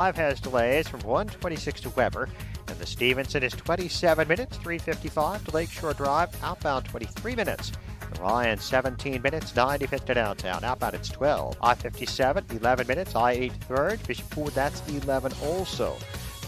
5 has delays from 126 to Weber, and the Stevenson is 27 minutes, 355 to Lakeshore Drive, outbound 23 minutes. The Ryan 17 minutes, 95 to downtown, outbound it's 12. I-57, 11 minutes, I-8 third, Bishop Ford, that's 11 also.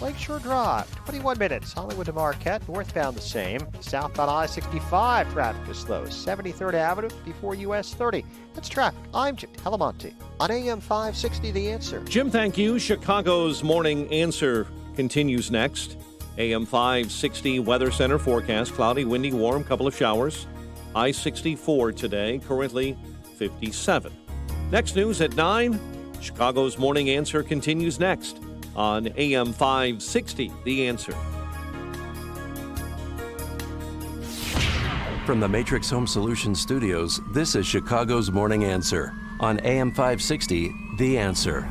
Lakeshore Drive, 21 minutes. Hollywood to Marquette, northbound the same. Southbound I-65, traffic is slow. 73rd Avenue before US 30. That's traffic. I'm Jim Telemonte on AM 560, The Answer. Jim, thank you. Chicago's Morning Answer continues next. AM 560 Weather Center forecast. Cloudy, windy, warm, couple of showers. I-64 today, currently 57. Next news at 9. Chicago's Morning Answer continues next on AM 560, The Answer. From the Matrix Home Solutions studios, this is Chicago's Morning Answer on AM 560, The Answer.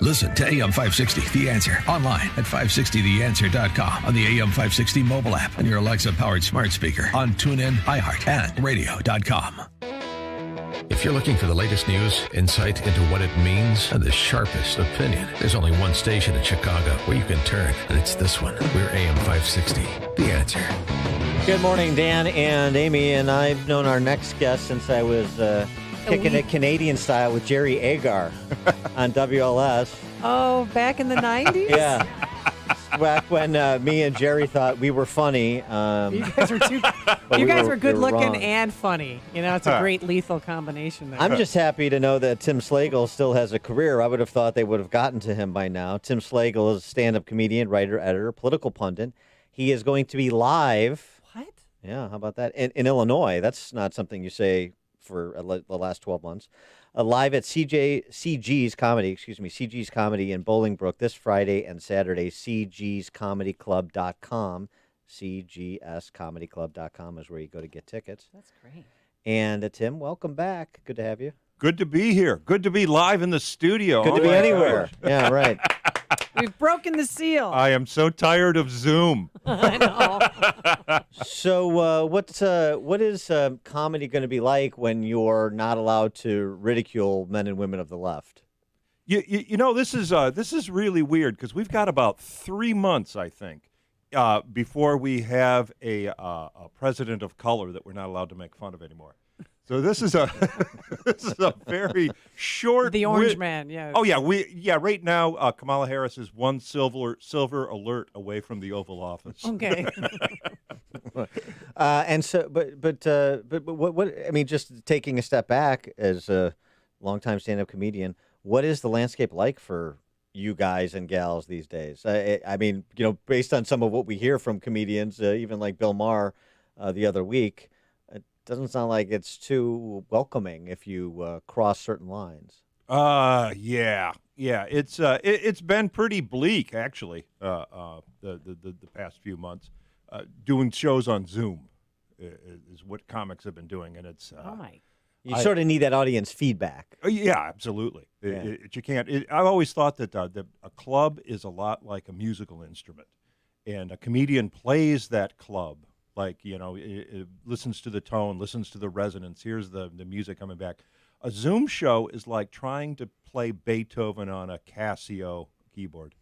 Listen to AM 560, The Answer, online at 560theanswer.com, on the AM 560 mobile app, on your Alexa-powered smart speaker, on TuneIn, iHeart, and radio.com. If you're looking for the latest news, insight into what it means, and the sharpest opinion, there's only one station in Chicago where you can turn, and it's this one. We're AM 560, The Answer. Good morning, Dan and Amy, and I've known our next guest since I was kicking it Canadian style with Jerry Agar on WLS. Oh, back in the 90s? Yeah. Back when me and Jerry thought we were funny. You guys were good looking and funny. You know, it's a great lethal combination there. I'm just happy to know that Tim Slagle still has a career. I would have thought they would have gotten to him by now. Tim Slagle is a stand-up comedian, writer, editor, political pundit. He is going to be live. What? Yeah, how about that? In Illinois. That's not something you say for the last 12 months. Live at CG's Comedy in Bolingbrook this Friday and Saturday, cgscomedyclub.com. cgscomedyclub.com is where you go to get tickets. That's great. And Tim, welcome back. Good to have you. Good to be here. Good to be live in the studio. Good to be anywhere. Yeah, right. We've broken the seal. I am so tired of Zoom. I know. So what is comedy going to be like when you're not allowed to ridicule men and women of the left? You know, this is really weird because we've got about 3 months, I think, before we have a president of color that we're not allowed to make fun of anymore. So this is a very short. The orange man, yeah. Oh yeah, right now Kamala Harris is one silver alert away from the Oval Office. Okay. And so, but what I mean, just taking a step back as a longtime stand-up comedian, what is the landscape like for you guys and gals these days? I mean, you know, based on some of what we hear from comedians, even like Bill Maher the other week. Doesn't sound like it's too welcoming if you cross certain lines. Yeah. It's been pretty bleak actually. The past few months, doing shows on Zoom is what comics have been doing, and it's. Oh my! You sort of need that audience feedback. Yeah, absolutely. Yeah. You can't. I've always thought that a club is a lot like a musical instrument, and a comedian plays that club. Like, you know, it listens to the tone, listens to the resonance. Here's the music coming back. A Zoom show is like trying to play Beethoven on a Casio keyboard.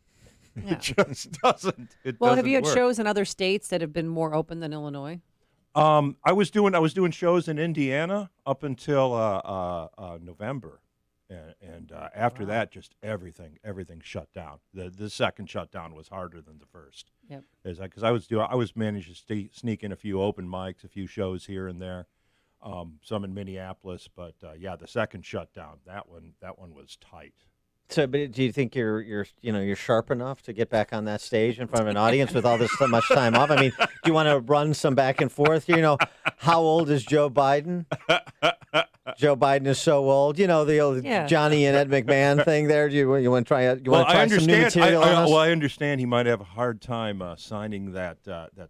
Yeah. It just doesn't. Well, have you had work. shows in other states that have been more open than Illinois? I was doing shows in Indiana up until November, and after that, just everything shut down. The second shutdown was harder than the first. Yep. Because I was managing to sneak in a few open mics, a few shows here and there, some in Minneapolis. But the second shutdown, that one was tight. So, but do you think you're sharp enough to get back on that stage in front of an audience with all this so much time off? I mean, do you want to run some back and forth? You know, how old is Joe Biden? Joe Biden is so old. You know, the old Johnny and Ed McMahon thing there. Do you want to try some new material on us? Well, I understand he might have a hard time signing that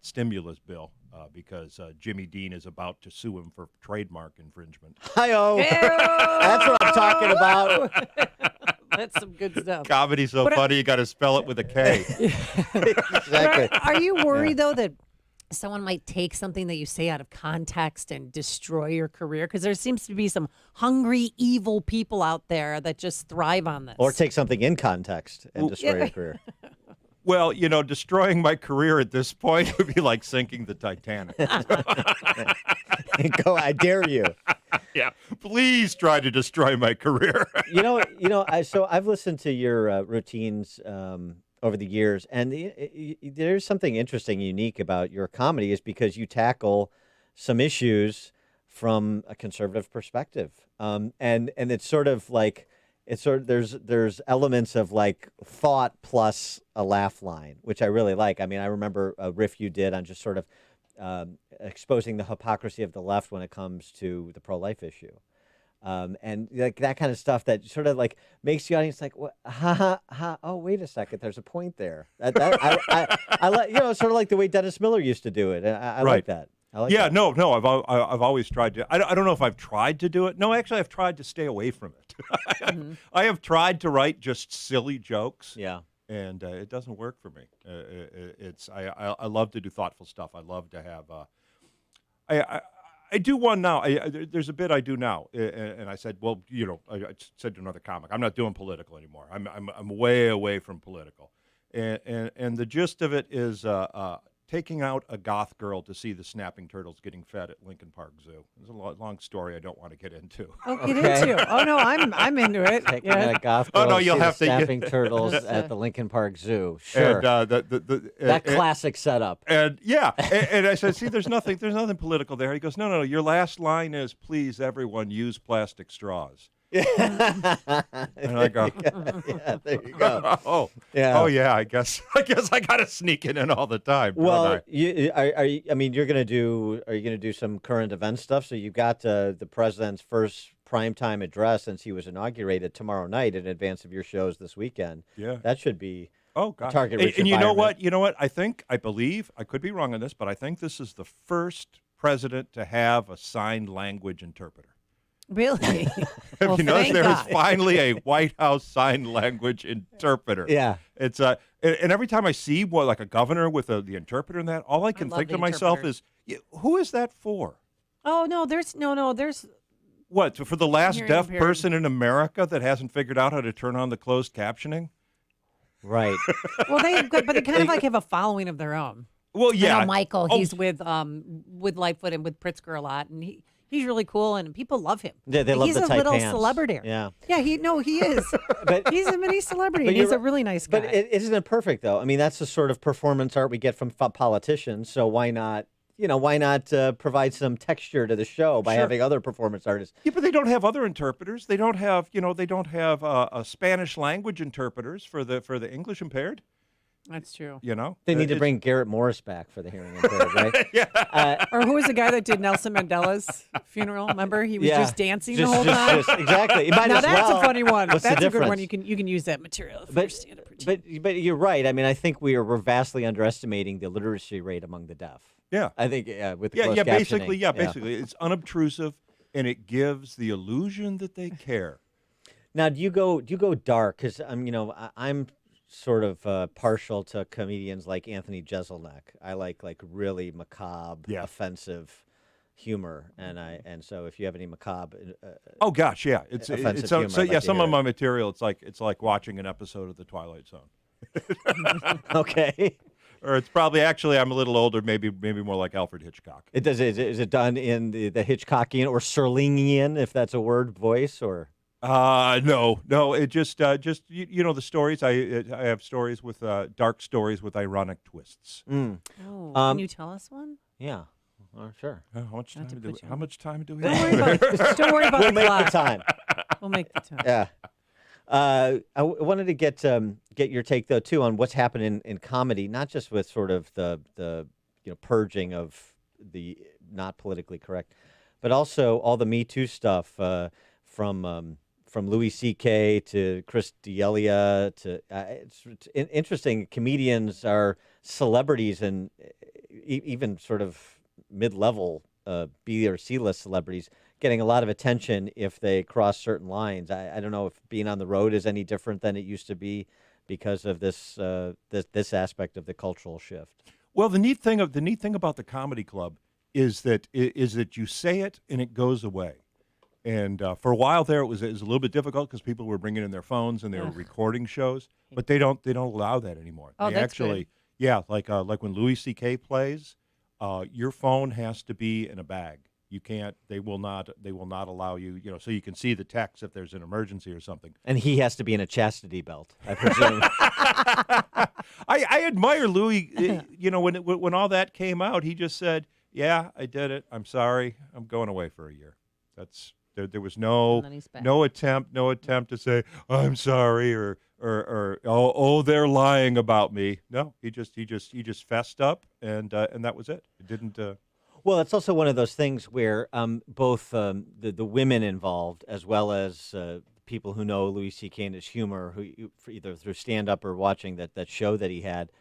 stimulus bill because Jimmy Dean is about to sue him for trademark infringement. Hi-oh. That's what I'm talking about. That's some good stuff. Comedy's so funny, you got to spell it with a K. Exactly. Are you worried, though, that someone might take something that you say out of context and destroy your career? Because there seems to be some hungry, evil people out there that just thrive on this. Or take something in context and destroy your career. Well, destroying my career at this point would be like sinking the Titanic. Go, I dare you. Yeah, please try to destroy my career. So I've listened to your routines over the years, and there's something interesting, unique about your comedy, is because you tackle some issues from a conservative perspective, and it's sort of like there's elements of like thought plus a laugh line, which I really like. I mean, I remember a riff you did on just sort of exposing the hypocrisy of the left when it comes to the pro-life issue. And like that kind of stuff that sort of like makes the audience like, what? Oh, wait a second, there's a point there. I like, sort of like the way Dennis Miller used to do it. And I like that. I like that. No, I've always tried to. I don't know if I've tried to do it. No, actually, I've tried to stay away from it. I have tried to write just silly jokes. Yeah. And it doesn't work for me. I love to do thoughtful stuff. I love to have. I do one now. There's a bit I do now, and I said, well, I said to another comic, I'm not doing political anymore. I'm way away from political, and the gist of it is taking out a goth girl to see the snapping turtles getting fed at Lincoln Park Zoo. It's a long story I don't want to get into. Oh, get into. Oh no, I'm into it. Taking a goth girl to you'll see have the to snapping turtles at the Lincoln Park Zoo. Sure. And, that classic setup. And and I said, see, there's nothing political there. He goes, no, your last line is, please, everyone, use plastic straws. And I go, yeah, there you go. oh yeah, I guess I got to sneak it in all the time. Well, don't I? are you gonna do some current event stuff? So you got the president's first primetime address since he was inaugurated tomorrow night in advance of your shows this weekend. Yeah, that should be a target-rich and you know what? environment. I believe I could be wrong on this, but I think this is the first president to have a sign language interpreter. Really? Have you noticed there God. is finally a White House sign language interpreter? Yeah. It's and every time I see like a governor with the interpreter and that, all I can think to myself is, who is that for? Oh no, there's What, for the last Hearing deaf impaired. person in America that hasn't figured out how to turn on the closed captioning? Right. Well, but they kind of like have a following of their own. Well, yeah. I know Michael, he's with Lightfoot and with Pritzker a lot, and he's really cool, and people love him. Yeah, they love he's the a tight little pants. celebrity. Yeah. Yeah, he is. But he's a mini celebrity, but and he's you're a really nice guy. But isn't it perfect though? I mean, that's the sort of performance art we get from politicians. So why not? Why not provide some texture to the show by having other performance artists? Yeah, but they don't have other interpreters. They don't have, a Spanish language interpreters for the English impaired. That's true. They need to bring Garrett Morris back for the hearing impaired, right? Yeah. Or who was the guy that did Nelson Mandela's funeral? Remember, he was just dancing the whole time. Exactly. You might Now as that's well. a funny one. What's the That's a good one. difference? You can use that material for your stand-up routine. But you're right. I mean, I think we're vastly underestimating the literacy rate among the deaf. Yeah. I think with the closed basically, captioning. basically, it's unobtrusive, and it gives the illusion that they care. Now, do you go dark? Because I'm sort of partial to comedians like Anthony Jeselnik. I like really macabre, offensive humor, and so if you have any macabre, Oh gosh, yeah, it's offensive so humor, I'd like to some hear of it. my material. It's like watching an episode of The Twilight Zone. okay. Or it's probably I'm a little older, maybe more like Alfred Hitchcock. Is it done in the Hitchcockian or Serlingian, if that's a word, voice or? No. It just the stories. I have stories with dark stories with ironic twists. Mm. Oh, can you tell us one? Yeah. Sure. How much time do we? How much time do we Don't have? Don't worry about We'll the make clock. the time. We'll make the time. Yeah. I wanted to get your take though too on what's happening in comedy, not just with sort of the purging of the not politically correct, but also all the Me Too stuff from Louis C.K. to Chris D'Elia to it's interesting. Comedians are celebrities and even sort of mid-level B or C-list celebrities getting a lot of attention if they cross certain lines. I don't know if being on the road is any different than it used to be because of this aspect of the cultural shift. Well, the neat thing about the comedy club is that you say it and it goes away. And for a while there, it was a little bit difficult because people were bringing in their phones and they were recording shows. But they don't allow that anymore. Oh, they that's actually, good. yeah, like when Louis C.K. plays, your phone has to be in a bag. You can't. They will not allow you. So you can see the text if there's an emergency or something. And he has to be in a chastity belt, I presume. I admire Louis. When all that came out, he just said, "Yeah, I did it. I'm sorry. I'm going away for a year." There was no attempt to say I'm sorry or they're lying about me. No, he just fessed up and that was it. It didn't. Well, it's also one of those things where both the women involved, as well as people who know Louis C.K. and his humor, who either through stand-up or watching that show that he had,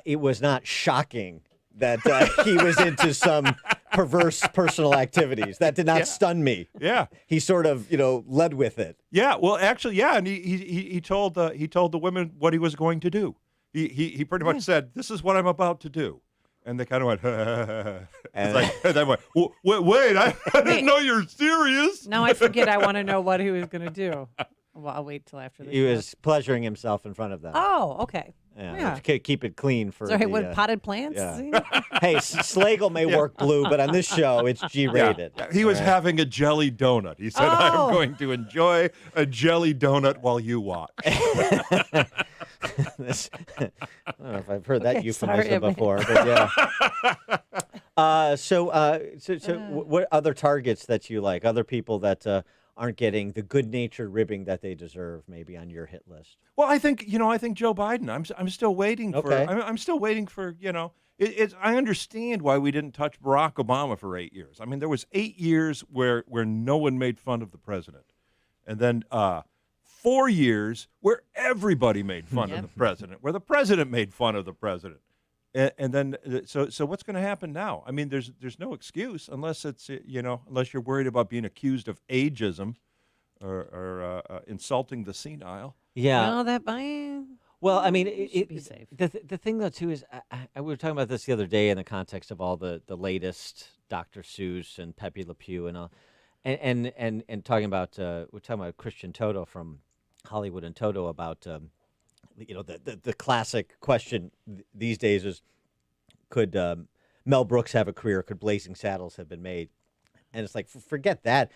it was not shocking that he was into some perverse personal activities. That did not stun me. Yeah, he sort of led with it. Yeah, well, actually, yeah, and he told the women what he was going to do. He pretty much said, "This is what I'm about to do." And they kind of went, and I went, wait, I didn't know you're serious. Now I forget. I want to know what he was going to do. Well, I'll wait till after this. He was pleasuring himself in front of them. Oh, okay. Yeah. Keep it clean for. Sorry, what potted plants? Yeah. Hey, Slagle may work blue, but on this show, it's G-rated. Yeah. He was having a jelly donut. He said, "I'm going to enjoy a jelly donut while you watch." I don't know if I've heard that euphemism before, but yeah. So what other targets that you like? Other people that aren't getting the good-natured ribbing that they deserve, maybe on your hit list? Well, I think Joe Biden. I'm still waiting for. I'm still waiting for. I understand why we didn't touch Barack Obama for 8 years. I mean, there was 8 years where no one made fun of the president, and then 4 years where everybody made fun of the president, where the president made fun of the president. And then, so what's going to happen now? I mean, there's no excuse unless it's unless you're worried about being accused of ageism or insulting the senile. Yeah. No, that might. Well, I mean, should be safe. The thing though too is we were talking about this the other day in the context of all the latest Dr. Seuss and Pepe Le Pew and all, and talking about we're talking about Christian Toto from Hollywood and Toto about. The classic question these days is, could Mel Brooks have a career? Could Blazing Saddles have been made? And it's like, forget that.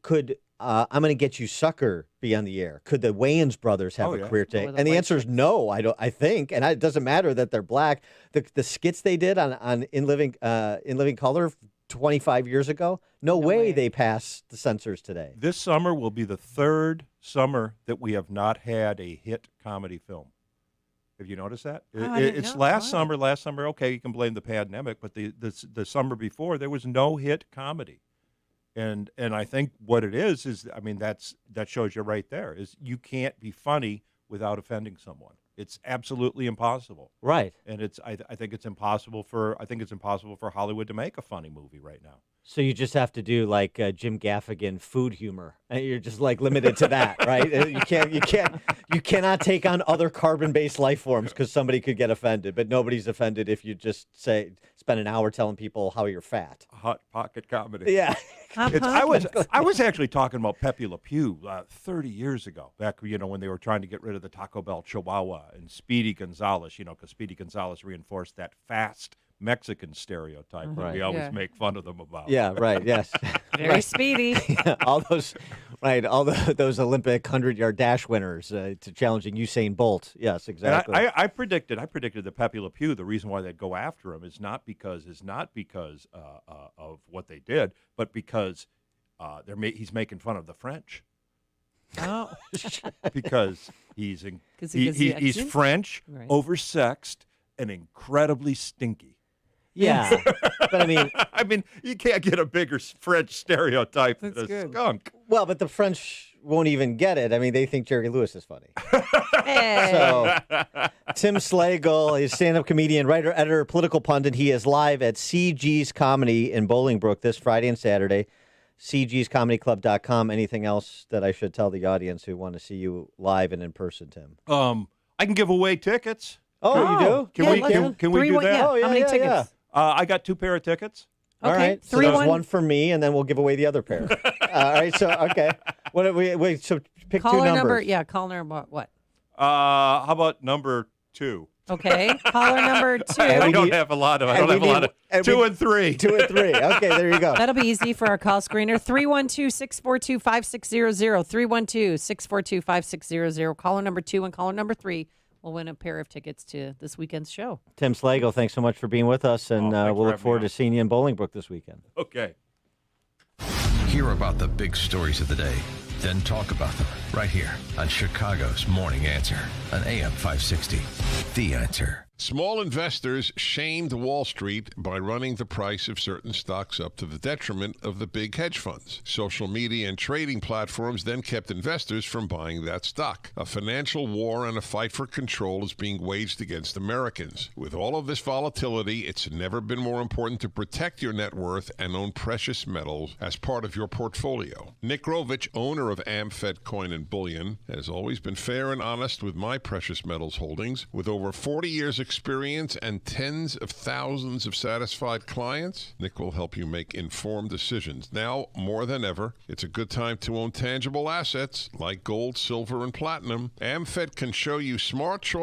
Could I'm Going to Get You Sucker be on the air? Could the Wayans brothers have a career today? And the answer is no. I think, and it doesn't matter that they're black. The skits they did on In Living Color 25 years ago, no way they pass the censors today. This summer will be the third summer that we have not had a hit comedy film. Have you noticed that? It's last summer. Last summer, okay, you can blame the pandemic, but the summer before there was no hit comedy, and I think what it is I mean that shows you right there is you can't be funny without offending someone. It's absolutely impossible. Right. And I think it's impossible for Hollywood to make a funny movie right now. So you just have to do like Jim Gaffigan food humor, and you're just like limited to that, right? You cannot take on other carbon-based life forms because somebody could get offended, but nobody's offended if you just spend an hour telling people how you're fat. Hot pocket comedy. Yeah. I was actually talking about Pepe Le Pew 30 years ago, back when they were trying to get rid of the Taco Bell Chihuahua and Speedy Gonzalez, because Speedy Gonzalez reinforced that fast Mexican stereotype that we always make fun of them about. Yeah, right. Yes. Very speedy. Yeah, all those Olympic 100-yard dash winners to challenging Usain Bolt. Yes, exactly. And I predicted that Pepe Le Pew, the reason why they'd go after him is not because of what they did, but because he's making fun of the French. Oh. Because he's French, right. Oversexed, and incredibly stinky. Yeah, but I mean, you can't get a bigger French stereotype than a good. skunk. Well, but the French won't even get it. I mean, they think Jerry Lewis is funny. Hey. So, Tim Slagle, he's a stand-up comedian, writer, editor, political pundit. He is live at CG's Comedy in Bolingbrook this Friday and Saturday. CG'sComedyClub.com. Anything else that I should tell the audience who want to see you live and in person, Tim? I can give away tickets. Oh, you do? Can Yeah, we let's- can we three do one- that? yeah. Oh, yeah, How many yeah, tickets? I got 2 pair of tickets. All Okay, right. So 3-1. there's one for me, and then we'll give away the other pair. All right. So okay. What? Wait. So pick two Caller numbers. number, yeah, caller number what? How about number 2? Okay, caller number 2. I we don't need- have a lot of. I and don't we have a lot need- of and 2 we- and 3. 2 and 3. Okay, there you go. That'll be easy for our call screener. 312-642-5600. 312-642-5600. Caller number 2 and caller number 3 will win a pair of tickets to this weekend's show. Tim Slagle, thanks so much for being with us, and thanks we'll for look having forward me to seeing you in Bolingbrook this weekend. Okay. Hear about the big stories of the day, then talk about them right here on Chicago's Morning Answer on AM 560. The Answer. Small investors shamed Wall Street by running the price of certain stocks up to the detriment of the big hedge funds. Social media and trading platforms then kept investors from buying that stock. A financial war and a fight for control is being waged against Americans. With all of this volatility, it's never been more important to protect your net worth and own precious metals as part of your portfolio. Nick Grovich, owner of AmFed Coin and Bullion, has always been fair and honest with my precious metals holdings. With over 40 years experience and tens of thousands of satisfied clients, Nick will help you make informed decisions. Now, more than ever, it's a good time to own tangible assets like gold, silver, and platinum. AmFed can show you smart choices